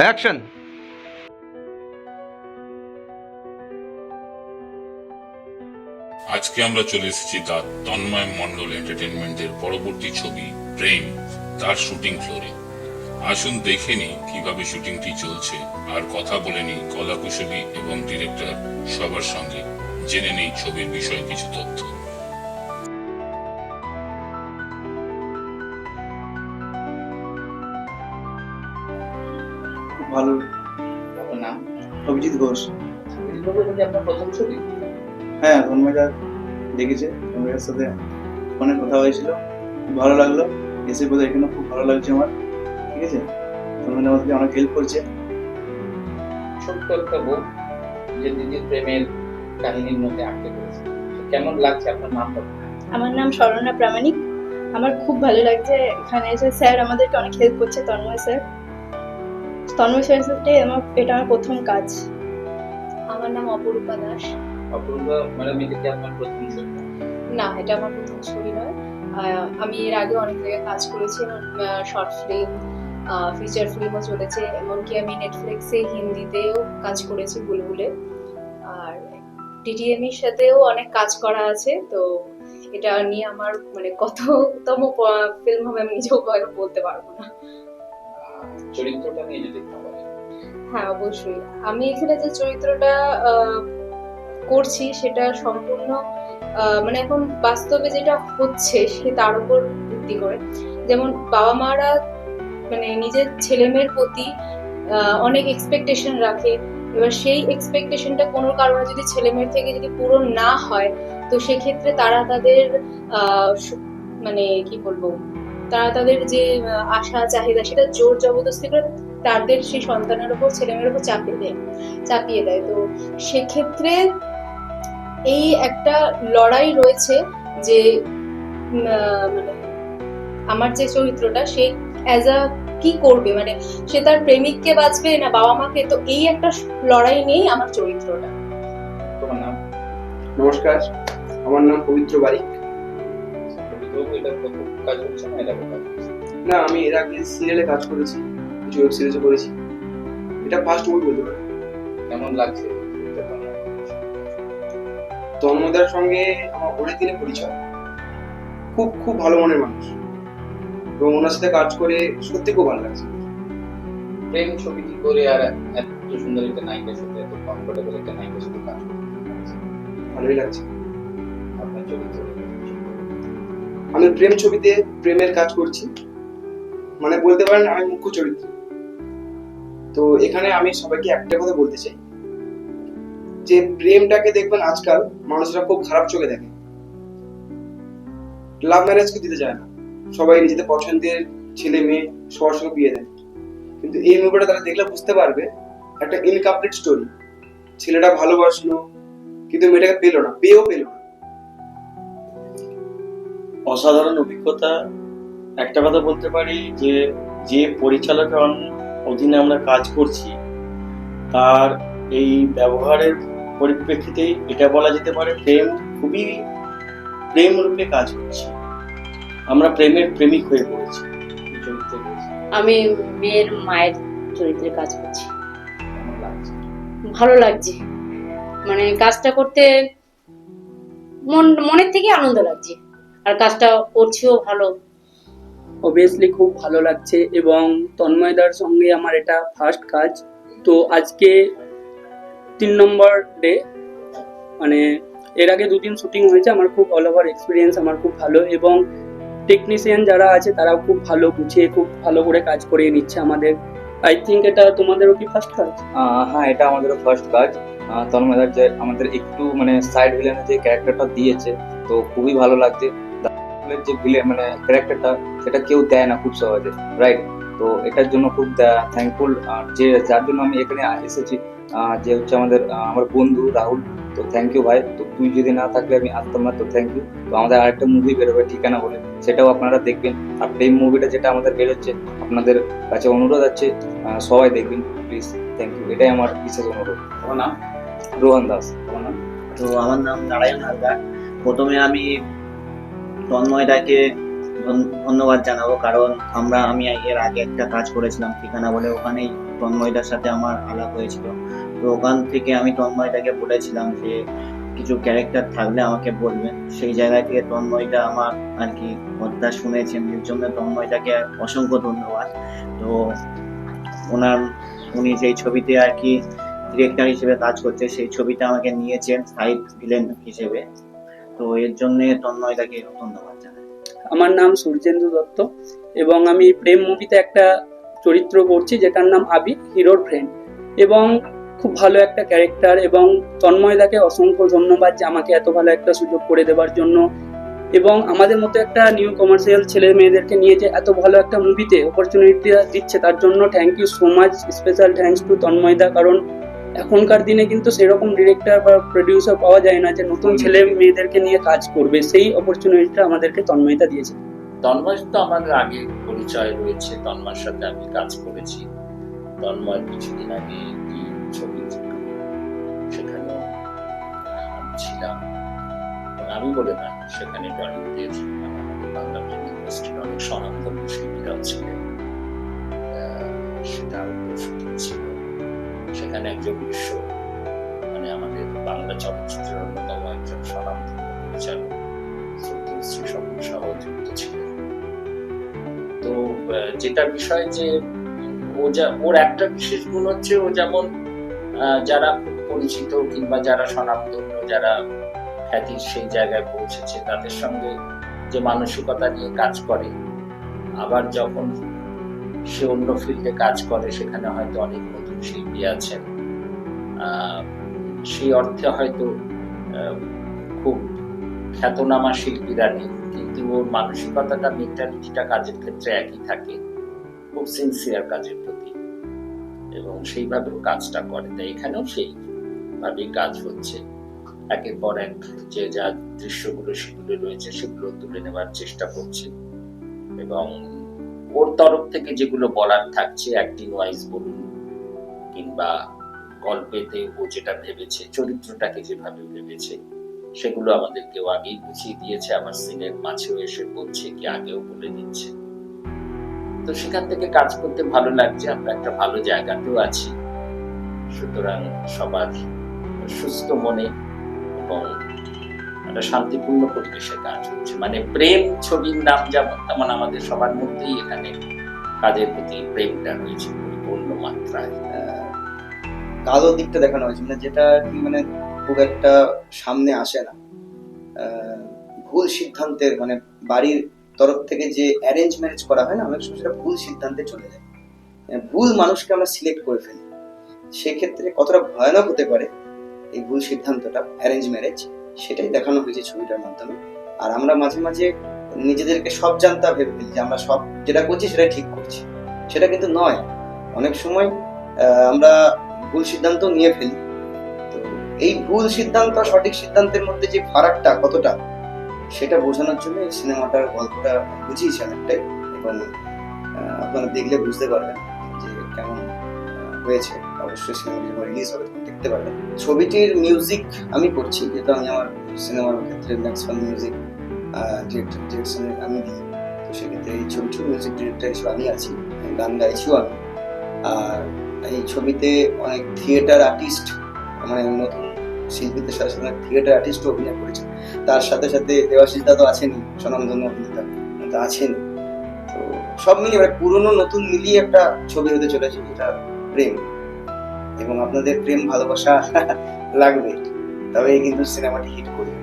Action. আজকে আমরা চলে এসেছি দা তন্ময় মণ্ডল এন্টারটেনমেন্টের পরবর্তী ছবি প্রেম তার শুটিং ফ্লোরে। আসুন দেখে নিই কিভাবে শুটিংটি চলছে, আর কথা বলে নিই কলাকুশলী এবং ডিরেক্টর সবার সঙ্গে, জেনে নেই ছবির বিষয়ে কিছু তথ্য। খুব ভালো। আপনার নাম? অভিজিৎ ঘোষ। অভিজিৎ বাবু, এটা কি আপনার প্রথম ছবি? হ্যাঁ, তন্ময়দা দেখেছে, তন্ময়ের সাথে ফোনে কথা হয়েছিল, খুব ভালো লাগলো। এসে বোধ এখানে খুব ভালো লাগছে আমার। ঠিক আছে, তন্ময় আমাদেরকে অনেক হেল্প করছে। ছোট্ট একটা বউ যে নিজের প্রেমের কাহিনীর মধ্যে আটকে পড়েছে, কেমন লাগছে? আপনার নাম বলুন। আমার নাম স্বর্ণা প্রামাণিক। আমার খুব ভালো লাগছে এখানে এসে। স্যার আমাদেরকে অনেক হেল্প করছে, তন্ময় স্যার। তন্ময় স্যারের সাথে এটা আমার প্রথম কাজ। আমার নাম অপরূপা দাস। অপূর্বা ম্যাডাম, এটা কি আপনার প্রথম ছবি? না, এটা আমার প্রথম ছবি নয়। আমি এর আগে অনেক জায়গায় কাজ করেছি, শর্ট ফিল্ম, ফিচার ফিল্মও চলেছে, এমনকি আমি নেটফ্লিক্সে হিন্দিতেও কাজ করেছি বুলবুলে। আর টিটিএমির সাথেও অনেক কাজ করা আছে। তো এটা নিয়ে আমার মানে কততম ফিল্ম হবে আমি নিজেও হয়তো বলতে পারবো না। চরিত্রটা নিয়ে যদি একটু বলেন। হ্যাঁ, অবশ্যই। আমি এখানে যে চরিত্রটা করছি সেটা সম্পূর্ণ মানে এখন বাস্তবে যেটা হচ্ছে সে তার উপর ভিত্তি করে। যেমন বাবা মারা মানে নিজের ছেলে মেয়ের প্রতি অনেক এক্সপেকটেশন রাখে। এবার সেই এক্সপেকটেশনটা কোনো কারণে যদি ছেলে মেয়ের থেকে যদি পূরণ না হয়, তো সেক্ষেত্রে তারা তাদের মানে কি বলবো, তারা তাদের যে আশা চাহিদা সেটা জোর জবরদস্তি করে তাদের সেই সন্তানের উপর, ছেলে মেয়ের উপর চাপিয়ে দেয়। তো সেক্ষেত্রে এই একটা লড়াই রয়েছে যে মানে আমার যে চরিত্রটা, সে অ্যাজ আ কি করবে, মানে সে তার প্রেমিককে বাঁচবে না বাবা মাকে। তো এই একটা লড়াই নিয়েই আমার চরিত্রটা। তোমার নাম? নমস্কার, আমার নাম পবিত্র বারিক। অভিজিৎ বাবু, এটা প্রথম কাজ হচ্ছে না এটা কাজ হচ্ছে? না, আমি এর আগে সিরিয়ালে কাজ করেছি, কিছু ওয়েব সিরিজও করেছি। এটা ফার্স্ট মুভি বলতে পারি। কেমন লাগছে? তন্ময়দার সঙ্গে আমার অনেক দিনের পরিচয়। খুব খুব ভালো মনের মানুষ, এবং ওনার সাথে কাজ করে সত্যি খুব ভালো লাগছে। প্রেম ছবিটি করে আর এত সুন্দর একটা নায়িকার সাথে, এত কমফোর্টেবল একটা নায়িকার সাথে কাজ করতে ভালোই লাগছে। আপনার চরিত্র? আমি প্রেম ছবিতে প্রেমের কাজ করছি, মানে বলতে পারেন আমি মুখ্য চরিত্র। তো এখানে আমি সবাইকে একটা কথা বলতে চাই, যে প্রেমটাকে দেখবেন আজকাল মানুষরা খুব খারাপ চোখে দেখে, লাভ ম্যারেজকে দিতে চায় না, সবাই নিজেদের পছন্দের ছেলে মেয়ে সবার সঙ্গে বিয়ে দেয়। কিন্তু এই মুভিটা তারা দেখলে বুঝতে পারবে একটা ইনকমপ্লিট স্টোরি। ছেলেটা ভালোবাসলো কিন্তু মেয়েটাকে পেলো না, পেয়েও পেলো না। অসাধারণ অভিজ্ঞতা। একটা কথা বলতে পারি যে যে পরিচালকের অধীনে আমরা কাজ করছি তার এই ব্যবহারের পরিপ্রেক্ষিতেই এটা বলা যেতে পারে খুবই প্রেম রূপে কাজ করছি। আমরা প্রেমের প্রেমিক হয়ে পড়েছি। চরিত্র রয়েছে, আমি মেয়ের মায়ের চরিত্রে কাজ করছি। কেমন লাগছে? ভালো লাগছে, মানে কাজটা করতে মনের থেকে আনন্দ লাগছে, আর কাজটা করছিও ভালো। অবভিয়াসলি খুব ভালো লাগছে, এবং তন্ময়দার সঙ্গে আমার এটা ফার্স্ট কাজ। তো আজকে 3 নম্বর ডে, মানে এর আগে 2 দিন শুটিং হয়েছে। আমার খুব অল ওভার এক্সপিরিয়েন্স আমার খুব ভালো, এবং টেকনিশিয়ান যারা আছে তারাও খুব ভালো গুছিয়ে খুব ভালো করে কাজ করিয়ে নিচ্ছে আমাদের। আই থিঙ্ক এটা তোমাদেরও কি ফার্স্ট কাজ? হ্যাঁ, এটা আমাদেরও ফার্স্ট কাজ। তন্ময়দার যে আমাদের একটু মানে সাইড ভিলেনের যে ক্যারেক্টারটা দিয়েছে, তো খুবই ভালো লাগছে। যে ভিলেন মানে ক্যারেক্টারটা, সেটা কেউ দেয় না খুব সহজে, রাইট? তো এটার জন্য খুব থ্যাঙ্কফুল, যে যার জন্য আমি এখানে এসেছি, যে হচ্ছে আমার বন্ধু রাহুল। তো থ্যাংক ইউ ভাই। তো তুই যদি না থাকলে আমি আসতাম না। তো থ্যাংক ইউ। তো আমাদের আরেকটা মুভি বেরোবে ঠিকানা বলে, সেটাও আপনারা দেখবেন। আর এই মুভিটা যেটা আমাদের বেরোচ্ছে, আপনাদের কাছে অনুরোধ আছে সবাই দেখবেন প্লিজ। থ্যাংক ইউ, এটাই আমার বিশেষ অনুরোধ। তোমার নাম? রোহন দাস। তোমার নাম? তো আমার নাম নারায়ণ হালদার। প্রথমে আমি তন্ময়দাকে ধন্যবাদ জানাবো, কারণ আমি এর আগে একটা কাজ করেছিলাম ঠিকানা বলে, ওখানেই তন্ময়দার সাথে আমার আলাপ হয়েছিল। তো ওখান থেকে আমি তন্ময়দাকে বলেছিলাম যে কিছু ক্যারেক্টার থাকলে আমাকে বলবেন। সেই জায়গা থেকে তন্ময়দা আমার আর কি কথা শুনেছেন, এর জন্য তন্ময়দাকে অসংখ্য ধন্যবাদ। তো উনি যেই ছবিতে আর কি ডিরেক্টর হিসেবে কাজ করছে, সেই ছবিটা আমাকে নিয়েছেন সাইড ভিলেন হিসেবে। তো এর জন্য তন্ময়দাকে ধন্যবাদ জানাই। আমার নাম সূর্যেন্দু দত্ত এবং আমি প্রেম মুভিতে একটা চরিত্র করছি যেটার নাম আবি, হিরোর ফ্রেন্ড, এবং খুব ভালো একটা ক্যারেক্টার। এবং তন্ময়দাকে অসংখ্য ধন্যবাদ যে আমাকে এত ভালো একটা সুযোগ করে দেওয়ার জন্য, এবং আমাদের মতো একটা নিউ কমার্শিয়াল ছেলে মেয়েদেরকে নিয়ে যে এত ভালো একটা মুভিতে অপরচুনিটি দিচ্ছে, তার জন্য thank you so much. Special thanks to তন্ময়দা, কারণ এখনকার দিনে কিন্তু সেরকম ডিরেক্টর বা প্রডিউসার পাওয়া যায় না যে নতুন ছেলে মেয়েদেরকে নিয়ে কাজ করবে। সেই অপরচুনিটিটা আমাদেরকে তন্ময়দা দিয়েছে। তন্ময় তো আমাদের আগে পরিচয় রয়েছে, তন্ময়ের সাথে আমি কাজ করেছি। তন্ময় কিছুদিন আগে একটি ছবি, সেখানে আমি ছিলাম, আমি বলে না, সেখানে টলিউডের আমাদের বাংলা ফিল্ম ইন্ডাস্ট্রির অনেক স্বনামধন্য শিল্পীরাও ছিলেন। সেটা শুটিং ছিল, সেখানে একজন বিশ্ব মানে আমাদের বাংলা চলচ্চিত্রের অন্যতম একজন স্বনামধন্য পরিচালক শ্রী স্বপন সহ যুক্ত ছিলেন। তো যেটা বিষয় যে ওর একটা বিশেষ গুণ হচ্ছে, ও যেমন যারা পরিচিত কিংবা যারা স্বনামধন্য, যারা খ্যাতির সেই জায়গায় পৌঁছেছে, তাদের সঙ্গে যে মানসিকতা নিয়ে কাজ করে, আবার যখন সে অন্য ফিল্ডে কাজ করে সেখানে হয়তো অনেক নতুন শিল্পী আছেন, সেই অর্থে হয়তো খুব খ্যাতনামা শিল্পীরা নেই, কিন্তু ওর মানসিকতাটা, মেন্টালিটিটা কাজের ক্ষেত্রে একই থাকে, খুব সিনসিয়ার কাজের প্রতি, এবং সেইভাবেও কাজটা করে। তাই এখানেও সেইভাবেই কাজ হচ্ছে। একের পর এক যে যা দৃশ্যগুলো সেগুলো রয়েছে সেগুলো তুলে নেওয়ার চেষ্টা করছে, এবং ওর তরফ থেকে যেগুলো বলার থাকছে, অ্যাক্টিং ওয়াইজ বলুন কিংবা গল্পেতে ও যেটা ভেবেছে, চরিত্রটাকে যেভাবে ভেবেছে, সেগুলো আমাদেরকেও আগেই বুঝিয়ে দিয়েছে, আবার সিনের মাঝেও এসে বলছে কি আগেও বলে দিচ্ছে। তো সেখান থেকে কাজ করতে ভালো লাগছে, আমরা একটা ভালো জায়গাতেও আছি। সুতরাং সবার সুস্থ মনে এবং একটা শান্তিপূর্ণ পরিবেশে কাজ হচ্ছে। মানে প্রেম ছবির নাম যেমন, তেমন আমাদের সবার মধ্যেই এখানে কাজের প্রতি প্রেমটা রয়েছে পরিপূর্ণ মাত্রায়। কালো দিকটা দেখানো হয়েছে, মানে যেটা কি মানে খুব একটা সামনে আসে না। ভুল সিদ্ধান্তের, মানে বাড়ির তরফ থেকে যে অ্যারেঞ্জ ম্যারেজ করা হয় না, অনেক সময় সেটা ভুল সিদ্ধান্তে চলে যায়, ভুল মানুষকে আমরা সিলেক্ট করে ফেলি। সেক্ষেত্রে কতটা ভয়ানক হতে পারে এই ভুল সিদ্ধান্তটা, অ্যারেঞ্জ ম্যারেজ, সেটাই দেখানো হয়েছে ছবিটার মাধ্যমে। আর আমরা মাঝে মাঝে নিজেদেরকে সব জানতা ভেবে ফেলি যে আমরা সব যেটা করছি সেটাই ঠিক করছি, সেটা কিন্তু নয়। অনেক সময় আমরা ভুল সিদ্ধান্ত নিয়ে ফেলি। তো এই ভুল সিদ্ধান্ত আর সঠিক সিদ্ধান্তের মধ্যে যে ফারাকটা কতটা, সেটা বোঝানোর জন্য এই সিনেমাটার গল্পটা বুঝিয়েছে অনেকটাই, এবং আপনারা দেখলে বুঝতে পারবেন যে কেমন হয়েছে। অবশ্যই সিনেমাটি যখন রিলিজ হবে তখন দেখতে পারবেন। ছবিটির মিউজিক আমি করছি, যেহেতু আমি আমার সিনেমার ক্ষেত্রে ম্যাক্সিমাম মিউজিক ডিরেকশনে আমি দিই। তো সেক্ষেত্রে এই ছবিটির মিউজিক ডিরেক্টর হিসেবে আমি আছি, গান গাইছিও আমি। আর এই ছবিতে অনেক থিয়েটার আর্টিস্ট, মানে নতুন শিল্পীদের সাথে সাথে থিয়েটার আর্টিস্টও অভিনয় করেছে। তার সাথে সাথে দেবাশিস দা তো আছেনই, স্বনামধন্য অভিনেতা তো আছেন। তো সব মিলিয়ে মানে পুরনো নতুন মিলিয়ে একটা ছবি হতে চলেছে, যেটা প্রেম, এবং আপনাদের প্রেম ভালোবাসা লাগবে, তবে কিন্তু সিনেমাটি হিট করবে।